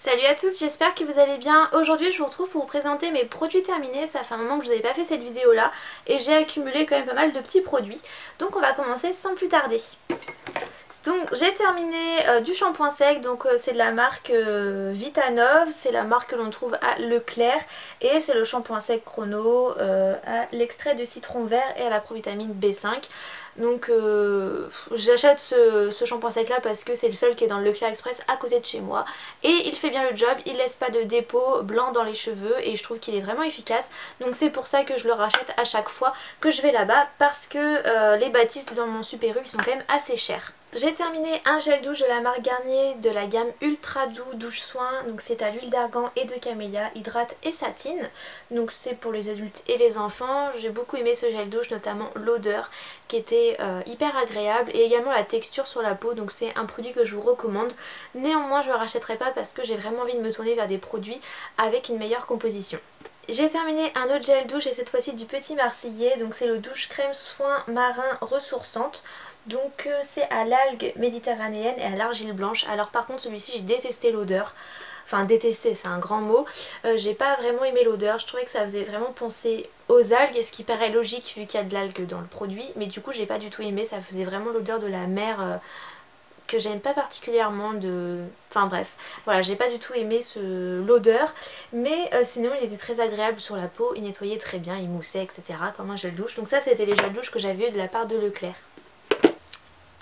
Salut à tous, j'espère que vous allez bien. Aujourd'hui je vous retrouve pour vous présenter mes produits terminés. Ça fait un moment que je n'avais pas fait cette vidéo là et j'ai accumulé quand même pas mal de petits produits. Donc on va commencer sans plus tarder. Donc j'ai terminé du shampoing sec, donc c'est de la marque Vitanove, c'est la marque que l'on trouve à Leclerc et c'est le shampoing sec Chrono à l'extrait de citron vert et à la provitamine B5. Donc j'achète ce shampoing sec là parce que c'est le seul qui est dans le Leclerc Express à côté de chez moi et il fait bien le job, il laisse pas de dépôt blanc dans les cheveux et je trouve qu'il est vraiment efficace. Donc c'est pour ça que je le rachète à chaque fois que je vais là-bas parce que les Batiste dans mon Super U ils sont quand même assez chers. J'ai terminé un gel douche de la marque Garnier de la gamme Ultra Doux Douche Soin. Donc c'est à l'huile d'argan et de camélia, hydrate et satine. Donc c'est pour les adultes et les enfants. J'ai beaucoup aimé ce gel douche, notamment l'odeur qui était hyper agréable et également la texture sur la peau. Donc c'est un produit que je vous recommande. Néanmoins je ne le rachèterai pas parce que j'ai vraiment envie de me tourner vers des produits avec une meilleure composition. J'ai terminé un autre gel douche et cette fois-ci du Petit Marseillais. Donc c'est le douche crème soin marin ressourçante. Donc c'est à l'algue méditerranéenne et à l'argile blanche. Alors par contre celui-ci j'ai détesté l'odeur. Enfin détesté c'est un grand mot. J'ai pas vraiment aimé l'odeur. Je trouvais que ça faisait vraiment penser aux algues. Ce qui paraît logique vu qu'il y a de l'algue dans le produit. Mais du coup j'ai pas du tout aimé. Ça faisait vraiment l'odeur de la mer que j'aime pas particulièrement Enfin bref, voilà, j'ai pas du tout aimé l'odeur, mais sinon il était très agréable sur la peau, il nettoyait très bien, il moussait etc. comme un gel douche. Donc ça c'était les gels douche que j'avais eu de la part de Leclerc.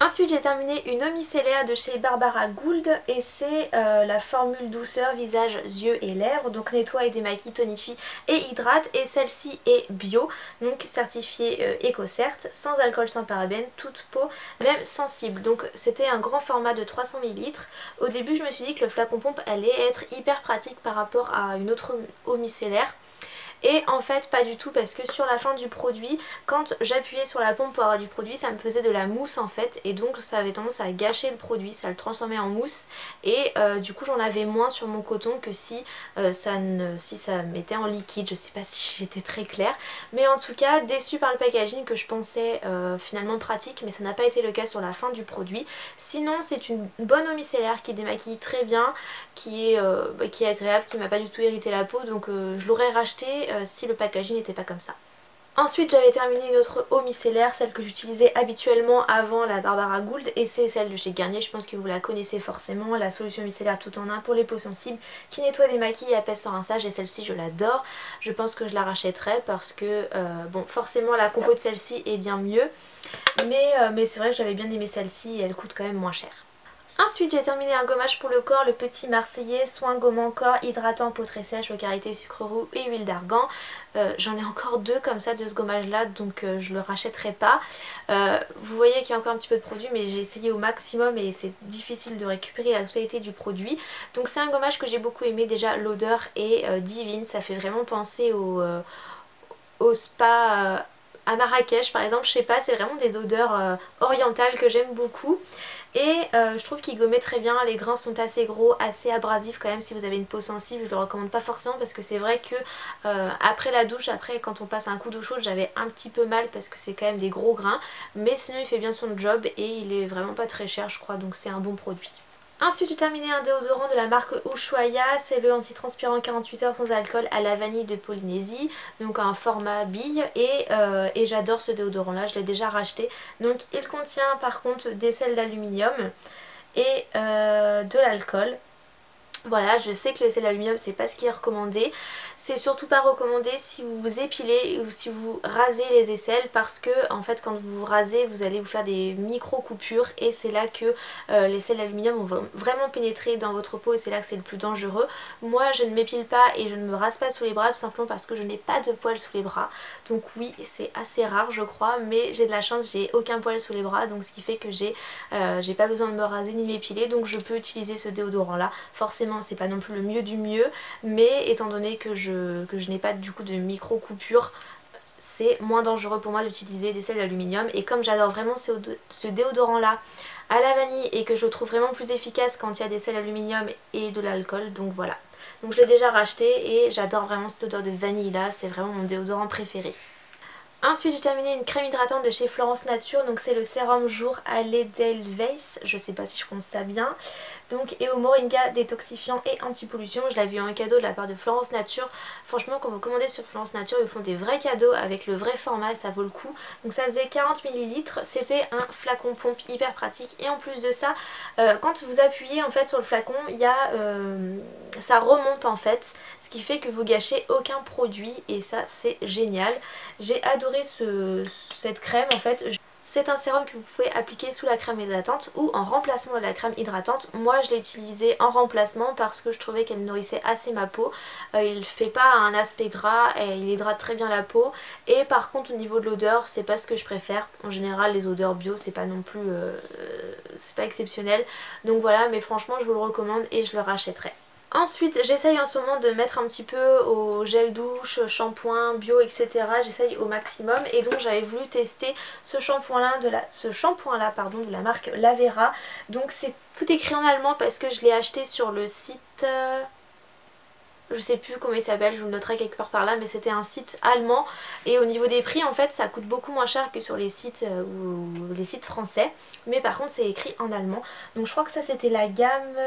Ensuite j'ai terminé une eau micellaire de chez Barbara Gould et c'est la formule douceur visage, yeux et lèvres. Donc nettoie et démaquille, tonifie et hydrate et celle-ci est bio, donc certifiée EcoCert, sans alcool, sans parabènes, toute peau, même sensible. Donc c'était un grand format de 300 ml. Au début je me suis dit que le flacon pompe allait être hyper pratique par rapport à une autre eau micellaire. Et en fait pas du tout parce que sur la fin du produit, quand j'appuyais sur la pompe pour avoir du produit, ça me faisait de la mousse en fait et donc ça avait tendance à gâcher le produit, ça le transformait en mousse et du coup j'en avais moins sur mon coton que si ça mettait en liquide. Je sais pas si j'étais très claire, mais en tout cas déçue par le packaging que je pensais finalement pratique, mais ça n'a pas été le cas sur la fin du produit. Sinon c'est une bonne eau micellaire qui démaquille très bien, qui est agréable, qui m'a pas du tout irrité la peau, donc je l'aurais racheté si le packaging n'était pas comme ça. Ensuite j'avais terminé une autre eau micellaire, celle que j'utilisais habituellement avant la Barbara Gould et c'est celle de chez Garnier, je pense que vous la connaissez forcément, la solution micellaire tout en un pour les peaux sensibles qui nettoie, démaquille et apaise sans rinçage et celle-ci je l'adore. Je pense que je la rachèterai parce que bon forcément la compo de celle-ci est bien mieux mais c'est vrai que j'avais bien aimé celle-ci et elle coûte quand même moins cher. Ensuite j'ai terminé un gommage pour le corps, le Petit Marseillais, soin gommant corps, hydratant, peau très sèche, aux qualités sucre roux et huile d'argan. J'en ai encore deux comme ça de ce gommage là, donc je le rachèterai pas. Vous voyez qu'il y a encore un petit peu de produit mais j'ai essayé au maximum et c'est difficile de récupérer la totalité du produit. Donc c'est un gommage que j'ai beaucoup aimé, déjà l'odeur est divine, ça fait vraiment penser au spa à Marrakech par exemple, je sais pas, c'est vraiment des odeurs orientales que j'aime beaucoup. Et je trouve qu'il gommait très bien, les grains sont assez gros, assez abrasifs quand même si vous avez une peau sensible, je le recommande pas forcément parce que c'est vrai que après la douche, après quand on passe un coup d'eau chaude j'avais un petit peu mal parce que c'est quand même des gros grains, mais sinon il fait bien son job et il est vraiment pas très cher je crois, donc c'est un bon produit. Ensuite j'ai terminé un déodorant de la marque Ushuaïa, c'est le antitranspirant 48 heures sans alcool à la vanille de Polynésie, donc un format bille et j'adore ce déodorant là, je l'ai déjà racheté. Donc il contient par contre des sels d'aluminium et de l'alcool. Voilà, je sais que le sel d'aluminium c'est pas ce qui est recommandé, c'est surtout pas recommandé si vous vous épilez ou si vous rasez les aisselles parce que en fait quand vous vous rasez vous allez vous faire des micro coupures et c'est là que les sels d'aluminium vont vraiment pénétrer dans votre peau et c'est là que c'est le plus dangereux. Moi je ne m'épile pas et je ne me rase pas sous les bras tout simplement parce que je n'ai pas de poils sous les bras, donc oui c'est assez rare je crois, mais j'ai de la chance, j'ai aucun poil sous les bras, donc ce qui fait que j'ai pas besoin de me raser ni m'épiler, donc je peux utiliser ce déodorant là. Forcément c'est pas non plus le mieux du mieux, mais étant donné que je n'ai pas du coup de micro coupure, c'est moins dangereux pour moi d'utiliser des sels d'aluminium. Et comme j'adore vraiment ce déodorant là à la vanille et que je le trouve vraiment plus efficace quand il y a des sels d'aluminium et de l'alcool, donc voilà. Donc je l'ai déjà racheté et j'adore vraiment cette odeur de vanille là, c'est vraiment mon déodorant préféré. Ensuite j'ai terminé une crème hydratante de chez Florence Nature, donc c'est le sérum jour à l'Edelweiss, je sais pas si je prononce ça bien, donc et au moringa détoxifiant et anti-pollution. Je l'avais eu en cadeau de la part de Florence Nature. Franchement quand vous commandez sur Florence Nature ils vous font des vrais cadeaux avec le vrai format et ça vaut le coup. Donc ça faisait 40 ml, c'était un flacon pompe hyper pratique et en plus de ça quand vous appuyez en fait sur le flacon il y a ça remonte en fait, ce qui fait que vous gâchez aucun produit et ça c'est génial. J'ai adoré cette crème en fait. C'est un sérum que vous pouvez appliquer sous la crème hydratante ou en remplacement de la crème hydratante. Moi je l'ai utilisé en remplacement parce que je trouvais qu'elle nourrissait assez ma peau. Il ne fait pas un aspect gras et il hydrate très bien la peau. Et par contre au niveau de l'odeur c'est pas ce que je préfère. En général les odeurs bio c'est pas non plus c'est pas exceptionnel. Donc voilà, mais franchement je vous le recommande et je le rachèterai. Ensuite j'essaye en ce moment de mettre un petit peu au gel douche, shampoing, bio etc. J'essaye au maximum et donc j'avais voulu tester ce shampoing là de la marque Lavera. Donc c'est tout écrit en allemand parce que je l'ai acheté sur le site... je sais plus comment il s'appelle, je vous le noterai quelque part par là, mais c'était un site allemand et au niveau des prix en fait ça coûte beaucoup moins cher que sur les sites ou les sites français, mais par contre c'est écrit en allemand. Donc je crois que ça c'était la gamme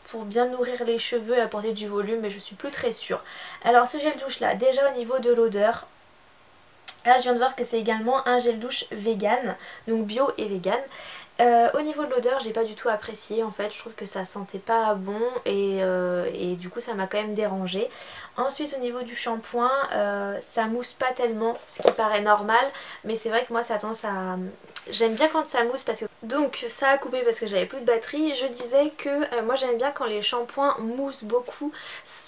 pour bien nourrir les cheveux et apporter du volume, mais je suis plus très sûre. Alors ce gel douche là, déjà au niveau de l'odeur, là je viens de voir que c'est également un gel douche vegan, donc bio et vegan. Au niveau de l'odeur j'ai pas du tout apprécié en fait, je trouve que ça sentait pas bon et du coup ça m'a quand même dérangé. Ensuite au niveau du shampoing ça mousse pas tellement, ce qui paraît normal, mais c'est vrai que moi ça a tendance à... J'aime bien quand ça mousse parce que... Donc ça a coupé parce que j'avais plus de batterie. Je disais que moi j'aime bien quand les shampoings moussent beaucoup.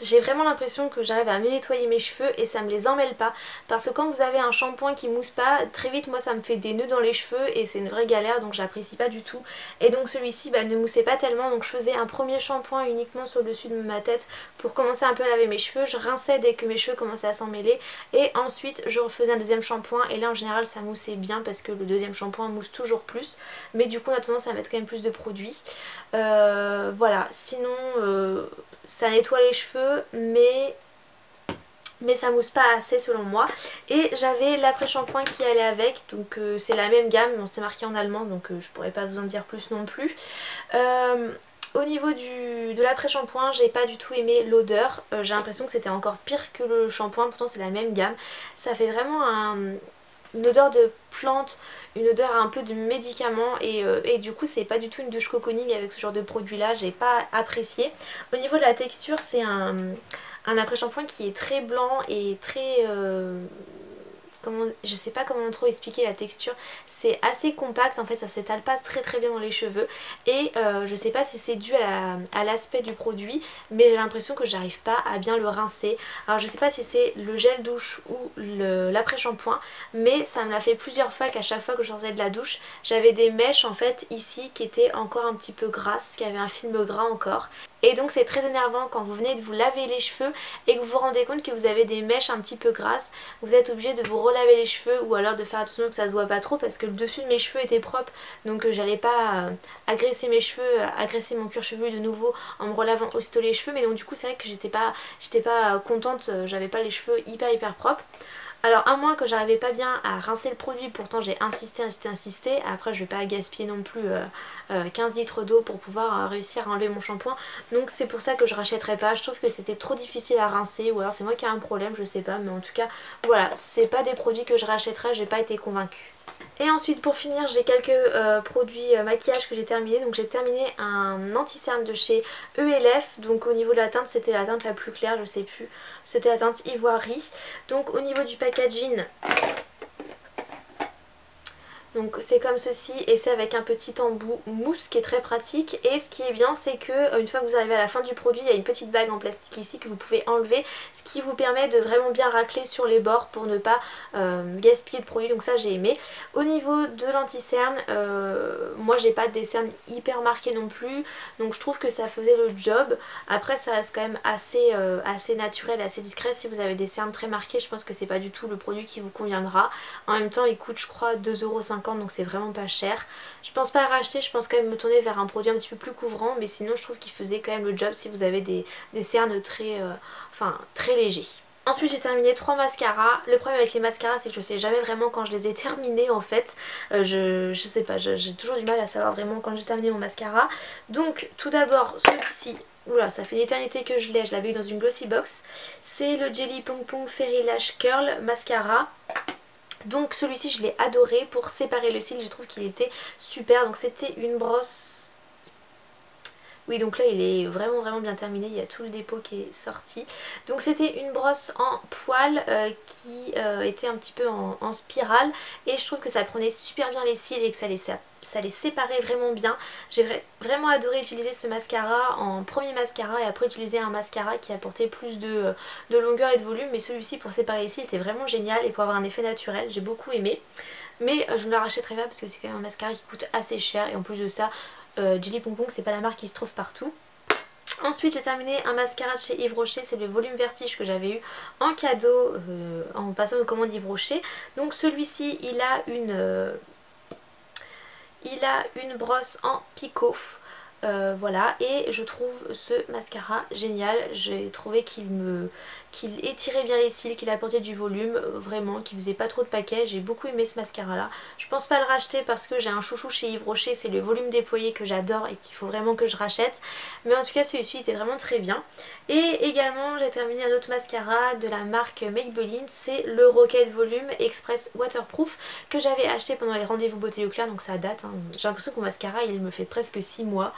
J'ai vraiment l'impression que j'arrive à mieux nettoyer mes cheveux et ça me les emmêle pas. Parce que quand vous avez un shampoing qui mousse pas, très vite moi ça me fait des nœuds dans les cheveux et c'est une vraie galère, donc j'apprécie pas du tout. Et donc celui-ci ne moussait pas tellement, donc je faisais un premier shampoing uniquement sur le dessus de ma tête pour commencer un peu à laver mes cheveux. Je rinçais dès que mes cheveux commençaient à s'emmêler et ensuite je refaisais un deuxième shampoing et là en général ça moussait bien parce que le deuxième shampoing mousse toujours plus, mais du coup on a tendance à mettre quand même plus de produits. Voilà, sinon ça nettoie les cheveux mais ça mousse pas assez selon moi. Et j'avais l'après-shampoing qui allait avec, donc c'est la même gamme, mais on s'est marqué en allemand donc je pourrais pas vous en dire plus non plus. Au niveau de l'après-shampoing, j'ai pas du tout aimé l'odeur, j'ai l'impression que c'était encore pire que le shampoing, pourtant c'est la même gamme. Ça fait vraiment une odeur de plante, une odeur un peu de médicament et du coup c'est pas du tout une douche cocooning avec ce genre de produit là, j'ai pas apprécié. Au niveau de la texture c'est un après-shampoing qui est très blanc et très... je sais pas comment trop expliquer la texture, c'est assez compact en fait, ça s'étale pas très bien dans les cheveux et je sais pas si c'est dû à l'aspect du produit, mais j'ai l'impression que j'arrive pas à bien le rincer. Alors je sais pas si c'est le gel douche ou l'après-shampoing, mais ça me l'a fait plusieurs fois qu'à chaque fois que je faisais de la douche j'avais des mèches en fait ici qui étaient encore un petit peu grasses, qui avaient un film gras encore. Et donc c'est très énervant quand vous venez de vous laver les cheveux et que vous vous rendez compte que vous avez des mèches un petit peu grasses. Vous êtes obligé de vous relaver les cheveux ou alors de faire attention que ça se voit pas trop parce que le dessus de mes cheveux était propre. Donc j'allais pas agresser mes cheveux, agresser mon cuir chevelu de nouveau en me relavant aussitôt les cheveux. Mais donc du coup c'est vrai que j'étais pas contente, j'avais pas les cheveux hyper propres. Alors à moins que j'arrivais pas bien à rincer le produit, pourtant j'ai insisté, après je vais pas gaspiller non plus 15 litres d'eau pour pouvoir réussir à enlever mon shampoing, donc c'est pour ça que je rachèterai pas. Je trouve que c'était trop difficile à rincer ou alors c'est moi qui ai un problème, je sais pas, mais en tout cas voilà, c'est pas des produits que je rachèterai, j'ai pas été convaincue. Et ensuite pour finir j'ai quelques produits maquillage que j'ai terminé. Donc j'ai terminé un anti-cerne de chez ELF. Donc au niveau de la teinte c'était la teinte la plus claire, je sais plus, c'était la teinte ivoirie. Donc au niveau du packaging, donc c'est comme ceci et c'est avec un petit embout mousse qui est très pratique. Et ce qui est bien c'est que une fois que vous arrivez à la fin du produit, il y a une petite bague en plastique ici que vous pouvez enlever, ce qui vous permet de vraiment bien racler sur les bords pour ne pas gaspiller de produit, donc ça j'ai aimé. Au niveau de l'anti-cerne, moi j'ai pas des cernes hyper marquées non plus, donc je trouve que ça faisait le job. Après ça reste quand même assez naturel, assez discret. Si vous avez des cernes très marquées, je pense que c'est pas du tout le produit qui vous conviendra. En même temps il coûte je crois 2,50 €, donc c'est vraiment pas cher. Je pense pas à racheter, je pense quand même me tourner vers un produit un petit peu plus couvrant, mais sinon je trouve qu'il faisait quand même le job si vous avez des cernes très légers. Ensuite j'ai terminé 3 mascaras. Le problème avec les mascaras c'est que je sais jamais vraiment quand je les ai terminés en fait. Je sais pas, j'ai toujours du mal à savoir vraiment quand j'ai terminé mon mascara. Donc tout d'abord celui-ci, oula ça fait une éternité que je l'avais eu dans une glossy box. C'est le Jelly Pong Pong Fairy Lash Curl Mascara. Donc celui-ci je l'ai adoré pour séparer le cil, je trouve qu'il était super. Donc c'était une brosse... Oui donc là il est vraiment bien terminé, il y a tout le dépôt qui est sorti. Donc c'était une brosse en poil qui était un petit peu en spirale et je trouve que ça prenait super bien les cils et que ça les séparait vraiment bien. J'ai vraiment adoré utiliser ce mascara en premier mascara et après utiliser un mascara qui apportait plus de longueur et de volume. Mais celui-ci pour séparer les cils était vraiment génial et pour avoir un effet naturel, j'ai beaucoup aimé. Mais je ne le rachèterai pas parce que c'est quand même un mascara qui coûte assez cher et en plus de ça... Jelly Pong Pong c'est pas la marque qui se trouve partout. Ensuite j'ai terminé un mascara de chez Yves Rocher, c'est le volume vertige que j'avais eu en cadeau en passant de commande Yves Rocher. Donc celui-ci il a une brosse en picot. Voilà, et je trouve ce mascara génial. J'ai trouvé qu'il étirait bien les cils, qu'il apportait du volume, vraiment, qu'il faisait pas trop de paquets. J'ai beaucoup aimé ce mascara là. Je pense pas le racheter parce que j'ai un chouchou chez Yves Rocher, c'est le volume déployé que j'adore et qu'il faut vraiment que je rachète. Mais en tout cas celui-ci était vraiment très bien. Et également j'ai terminé un autre mascara de la marque Maybelline, c'est le Rocket Volume Express Waterproof que j'avais acheté pendant les rendez-vous beauté Leclerc, donc ça date, hein. J'ai l'impression que mon mascara il me fait presque 6 mois.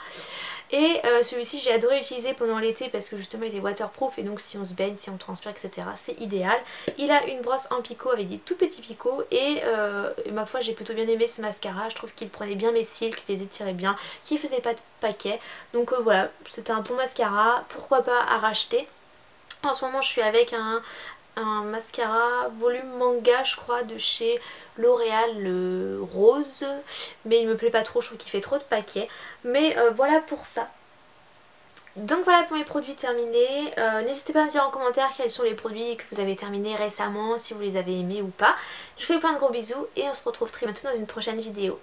Et celui-ci j'ai adoré utiliser pendant l'été parce que justement il était waterproof et donc si on se baigne, si on transpire etc c'est idéal. Il a une brosse en picot avec des tout petits picots et ma foi j'ai plutôt bien aimé ce mascara. Je trouve qu'il prenait bien mes cils, qu'il les étirait bien, qu'il faisait pas de paquets. Donc voilà, c'était un bon mascara, pourquoi pas à racheter. En ce moment je suis avec un mascara volume manga je crois de chez L'Oréal, le rose, mais il me plaît pas trop, je trouve qu'il fait trop de paquets. Mais voilà pour ça. Donc voilà pour mes produits terminés. N'hésitez pas à me dire en commentaire quels sont les produits que vous avez terminés récemment, si vous les avez aimés ou pas. Je vous fais plein de gros bisous et on se retrouve très bientôt dans une prochaine vidéo.